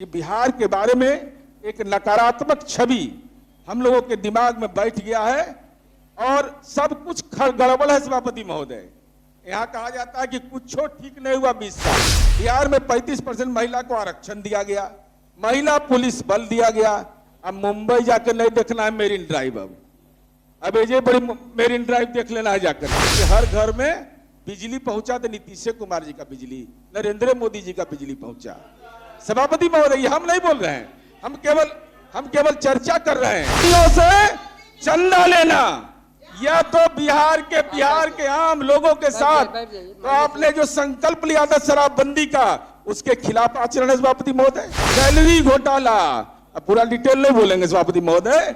कि बिहार के बारे में एक नकारात्मक छवि हम लोगों के दिमाग में बैठ गया है और सब कुछ गड़बड़ है। सभापति महोदय, यहाँ कहा जाता है कि कुछ ठीक नहीं हुआ 20 साल। बिहार में 35% महिला को आरक्षण दिया गया, महिला पुलिस बल दिया गया। अब मुंबई जाकर नहीं देखना है मेरीन ड्राइव, अब ये बड़ी मेरीन ड्राइव देख लेना है जाकर कि हर घर में बिजली पहुंचा। तो नीतीश कुमार जी का बिजली, नरेंद्र मोदी जी का बिजली पहुंचा। सभापति महोदय, हम नहीं बोल रहे हैं, हम केवल चर्चा कर रहे हैं। से चंदा लेना या तो बिहार के आम लोगों के साथ तो आपने जो संकल्प लिया था शराबबंदी का, उसके खिलाफ आचरण है सभापति महोदय। सैलरी घोटाला, अब पूरा डिटेल नहीं बोलेंगे सभापति महोदय।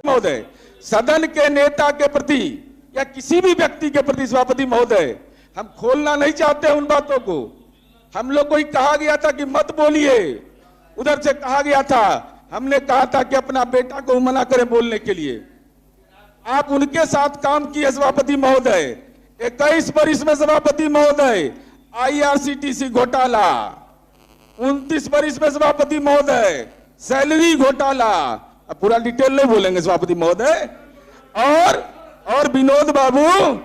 महोदय, सदन के नेता के प्रति या किसी भी व्यक्ति के प्रति सभापति महोदय, हम खोलना नहीं चाहते उन बातों को। हम लोग को ही कहा गया था कि मत बोलिए, उधर से कहा गया था, हमने कहा था कि अपना बेटा को मना करें बोलने के लिए। आप उनके साथ काम किए सभापति महोदय। 21 वर्ष में सभापति महोदय IRCTC घोटाला, 29 वर्ष में सभापति महोदय सैलरी घोटाला, अब पूरा डिटेल नहीं बोलेंगे सभापति महोदय। और विनोद बाबू,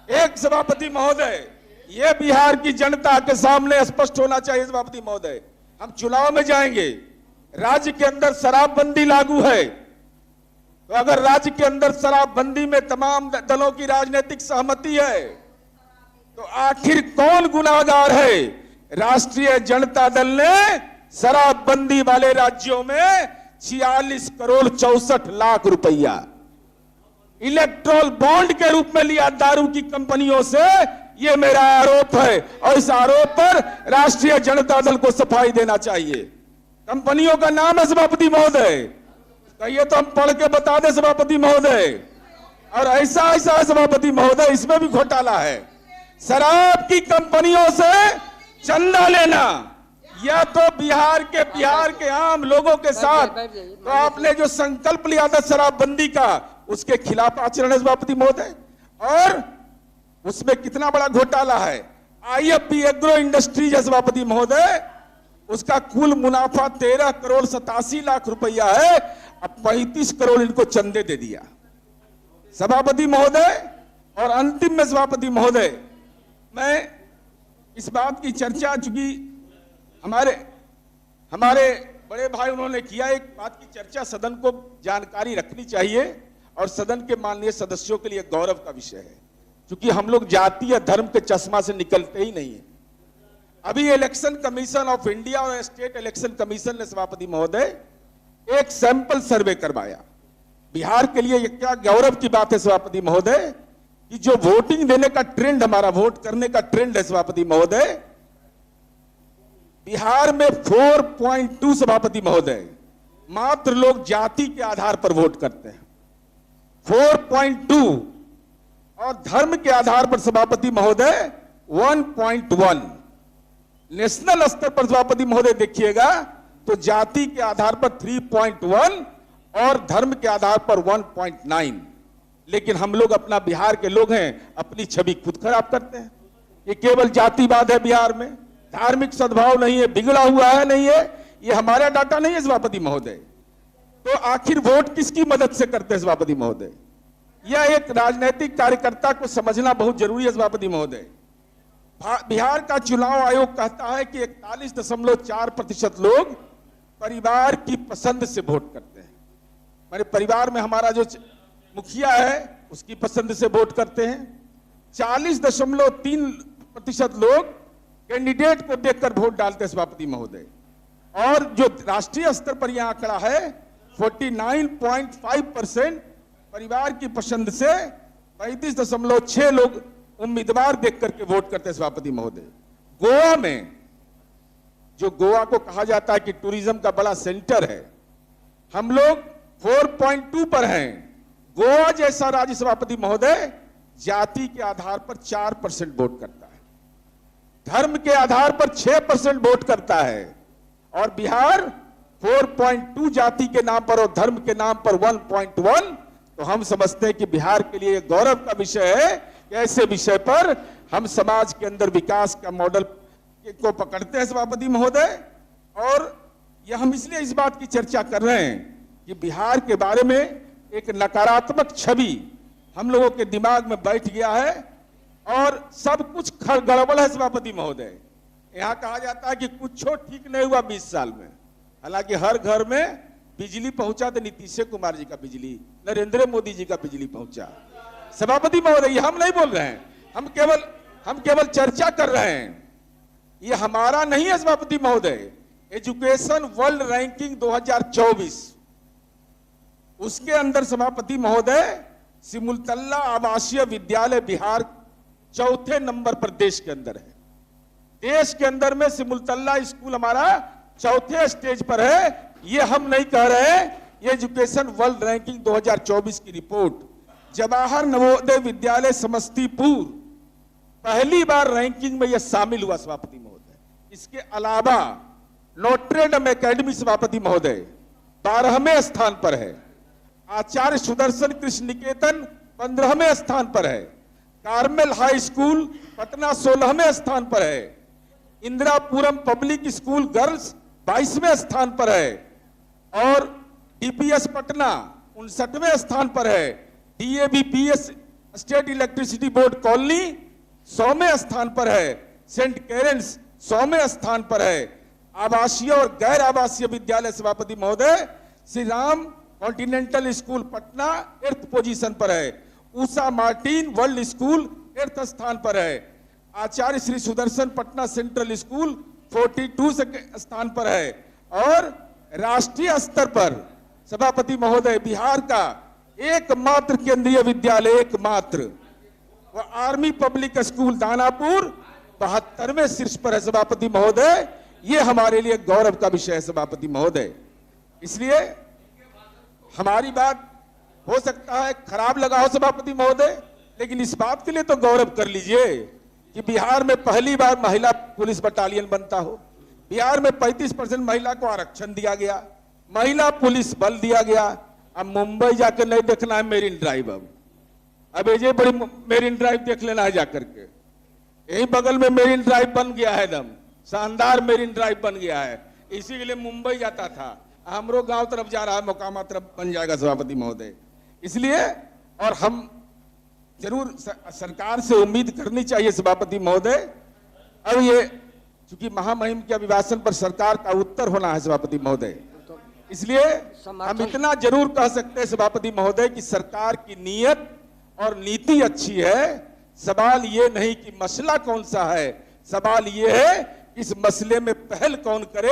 एक सभापति महोदय, ये बिहार की जनता के सामने स्पष्ट होना चाहिए सभापति महोदय। हम चुनाव में जाएंगे, राज्य के अंदर शराबबंदी लागू है, तो अगर राज्य के अंदर शराबबंदी में तमाम दलों की राजनीतिक सहमति है, तो आखिर कौन गुनाहगार है? राष्ट्रीय जनता दल ने शराबबंदी वाले राज्यों में 46 करोड़ 64 लाख रुपया इलेक्ट्रोल बॉन्ड के रूप में लिया दारू की कंपनियों से। यह मेरा आरोप है और इस आरोप पर राष्ट्रीय जनता दल को सफाई देना चाहिए। कंपनियों का नाम है सभापति महोदय, कहिए तो हम पढ़ के बता दें सभापति महोदय। और ऐसा है सभापति महोदय, इसमें भी घोटाला है। शराब की कंपनियों से चंदा लेना या तो बिहार के आम लोगों के साथ तो आपने जो संकल्प लिया था शराबबंदी का, उसके खिलाफ आचरण है सभापति महोदय। और उसमें कितना बड़ा घोटाला है। IFB एग्रो इंडस्ट्रीज है सभापति महोदय, उसका कुल मुनाफा 13 करोड़ 87 लाख रुपया है। अब 35 करोड़ इनको चंदे दे दिया सभापति महोदय। और अंतिम में सभापति महोदय, मैं इस बात की चर्चा, चूंकि हमारे बड़े भाई उन्होंने किया, एक बात की चर्चा सदन को जानकारी रखनी चाहिए और सदन के माननीय सदस्यों के लिए गौरव का विषय है, क्योंकि हम लोग जाति या धर्म के चश्मा से निकलते ही नहीं है। अभी इलेक्शन कमीशन ऑफ इंडिया और स्टेट इलेक्शन कमीशन ने सभापति महोदय एक सैंपल सर्वे करवाया। बिहार के लिए क्या गौरव की बात है सभापति महोदय कि जो वोटिंग देने का ट्रेंड, हमारा वोट करने का ट्रेंड है सभापति महोदय, बिहार में 4.2 सभापति महोदय मात्र लोग जाति के आधार पर वोट करते हैं, 4.2, और धर्म के आधार पर सभापति महोदय 1.1। नेशनल स्तर पर सभापति महोदय देखिएगा तो जाति के आधार पर 3.1 और धर्म के आधार पर 1.9। लेकिन हम लोग, अपना बिहार के लोग हैं, अपनी छवि खुद खराब करते हैं। ये केवल जातिवाद है बिहार में, धार्मिक सद्भाव नहीं है, बिगड़ा हुआ है नहीं है। ये हमारा डाटा नहीं है सभापति महोदय। तो आखिर वोट किसकी मदद से करते हैं सभापति महोदय? यह एक राजनीतिक कार्यकर्ता को समझना बहुत जरूरी है सभापति महोदय। बिहार का चुनाव आयोग कहता है कि 41.4% लोग परिवार की पसंद से वोट करते हैं। मेरे परिवार में हमारा जो मुखिया है उसकी पसंद से वोट करते हैं। 40.3% लोग कैंडिडेट को देखकर वोट डालते हैं सभापति महोदय। और जो राष्ट्रीय स्तर पर यह आंकड़ा है 49.5% परिवार की पसंद से 35.6 लोग उम्मीदवार देख करके वोट करते हैं सभापति महोदय। गोवा में, जो गोवा को कहा जाता है कि टूरिज्म का बड़ा सेंटर है, हम लोग 4.2 पर हैं। गोवा जैसा राज्य सभापति महोदय जाति के आधार पर 4% वोट करता है, धर्म के आधार पर 6% वोट करता है, और बिहार 4.2 जाति के नाम पर और धर्म के नाम पर 1.1। तो हम समझते हैं कि बिहार के लिए गौरव का विषय है कि ऐसे विषय पर हम समाज के अंदर विकास का मॉडल को पकड़ते हैं सभापति महोदय। और यह हम इसलिए इस बात की चर्चा कर रहे हैं कि बिहार के बारे में एक नकारात्मक छवि हम लोगों के दिमाग में बैठ गया है और सब कुछ गड़बड़ है सभापति महोदय। यहाँ कहा जाता है कि कुछ ठीक नहीं हुआ 20 साल में, हालांकि हर घर में बिजली पहुंचा तो नीतीश कुमार जी का बिजली, नरेंद्र मोदी जी का बिजली पहुंचा। सभापति महोदय हम नहीं बोल रहे हैं, हम केवल चर्चा कर रहे हैं। ये हमारा नहीं है सभापति महोदय, एजुकेशन वर्ल्ड रैंकिंग 2024 उसके अंदर सभापति महोदय सिमुलतल्ला आवासीय विद्यालय बिहार चौथे नंबर पर देश के अंदर है। देश के अंदर में सिमुलतल्ला स्कूल हमारा चौथे स्टेज पर है। ये हम नहीं कह रहे, ये एजुकेशन वर्ल्ड रैंकिंग 2024 की रिपोर्ट। जवाहर नवोदय विद्यालय समस्तीपुर पहली बार रैंकिंग में यह शामिल हुआ सभापति महोदय। इसके अलावा नोट्रे डेम एकेडमी सभापति महोदय 12वें स्थान पर है। आचार्य सुदर्शन कृष्ण निकेतन 15वें स्थान पर है। कार्मेल हाई स्कूल पटना 16वें स्थान पर है। इंदिरापुरम पब्लिक स्कूल गर्ल्स 22वें स्थान पर है और डीपीएस पटना 59वें स्थान पर है। डीएवीपीएस स्टेट इलेक्ट्रिसिटी बोर्ड कॉलोनी 100वें स्थान पर है। सेंट कैरेंस 100वें स्थान पर है। आवासीय और गैर आवासीय विद्यालय सभापति महोदय Shri Ram continental school Patna 8th position पर है। Usha Martin world school 8th स्थान पर है। आचार्य श्री सुदर्शन पटना सेंट्रल स्कूल 42 स्थान पर है। और राष्ट्रीय स्तर पर सभापति महोदय बिहार का एकमात्र केंद्रीय विद्यालय एकमात्र वह आर्मी पब्लिक स्कूल दानापुर 72वें शीर्ष पर है सभापति महोदय। ये हमारे लिए गौरव का विषय है सभापति महोदय। इसलिए हमारी बात हो सकता है खराब लगा हो सभापति महोदय, लेकिन इस बात के लिए तो गौरव कर लीजिए कि बिहार में पहली बार महिला पुलिस बटालियन बनता हो। बिहार में 35% महिला को आरक्षण दिया गया, महिला पुलिस बल दिया गया। अब मुंबई जाकर नहीं देखना है मेरीन ड्राइव, अब ये बड़ी मेरीन ड्राइव देख लेना है जाकर के। यही बगल में मेरीन ड्राइव बन गया है, एकदम शानदार मेरीन ड्राइव बन गया है। इसी के लिए मुंबई जाता था, हमरो गांव तरफ जा रहा है, मोकामा तरफ बन जाएगा सभापति महोदय। इसलिए और हम जरूर सरकार से उम्मीद करनी चाहिए सभापति महोदय। अब ये चूंकि महामहिम के अभिभाषण पर सरकार का उत्तर होना है सभापति महोदय, इसलिए हम इतना जरूर कह सकते हैं सभापति महोदय कि सरकार की नीयत और नीति अच्छी है। सवाल ये नहीं कि मसला कौन सा है, सवाल ये है कि इस मसले में पहल कौन करे।